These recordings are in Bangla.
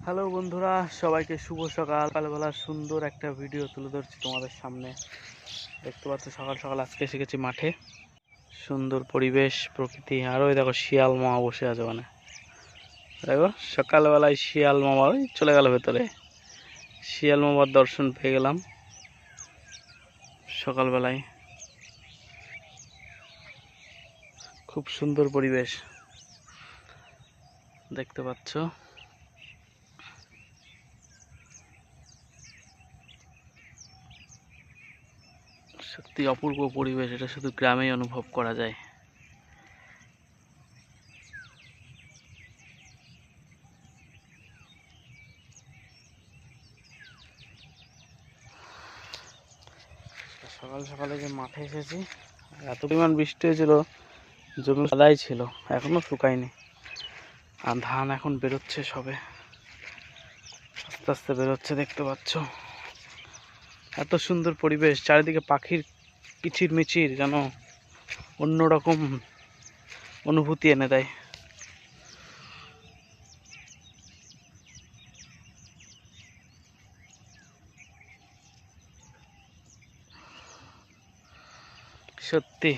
হ্যালো বন্ধুরা, সবাইকে শুভ সকাল। সকালবেলা সুন্দর একটা ভিডিও তুলে ধরছি তোমাদের সামনে। দেখতে পাচ্ছ সকাল সকাল আজকে এসে গেছি মাঠে। সুন্দর পরিবেশ, প্রকৃতি। আর ওই দেখো শিয়াল মামা বসে আছে। মানে দেখো সকালবেলায় শিয়াল মামা ওই চলে গেল ভেতরে। শিয়াল মামার দর্শন পেয়ে গেলাম সকালবেলায়। খুব সুন্দর পরিবেশ দেখতে পাচ্ছ। সত্যি অপূর্ব পরিবেশ, এটা শুধু গ্রামেই অনুভব করা যায়। সকাল সকালে যে মাঠে এসেছি, এত পরিমাণ বৃষ্টি হয়েছিল, জমি কাদাই ছিল, এখনো শুকায়নি। আর ধান এখন বেরোচ্ছে, সবে আস্তে আস্তে বেরোচ্ছে। দেখতে পাচ্ছ এত সুন্দর পরিবেশ, চারিদিকে পাখির কিচির মিচির, যেন অন্যরকম অনুভূতি এনে দেয়। সত্যি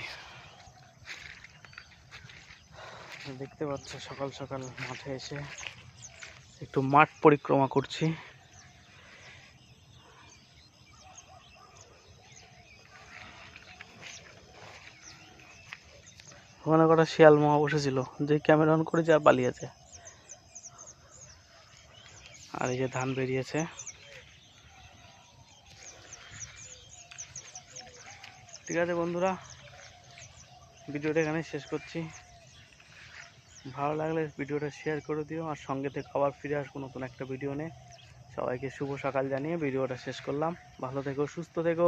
দেখতে পাচ্ছ সকাল সকাল মাঠে এসে একটু মাঠ পরিক্রমা করছি। ওখানে কটা শিয়াল মামা বসেছিল, যে ক্যামেরা অন করে যা পালিয়েছে। আর এই যে ধান বেরিয়েছে। ঠিক আছে বন্ধুরা, ভিডিওটা এখানে শেষ করছি। ভালো লাগলে ভিডিওটা শেয়ার করে দিও, আর সঙ্গে থেকে আবার ফিরে আসবো নতুন একটা ভিডিও নিয়ে। সবাইকে শুভ সকাল জানিয়ে ভিডিওটা শেষ করলাম। ভালো থেকো, সুস্থ থেকো।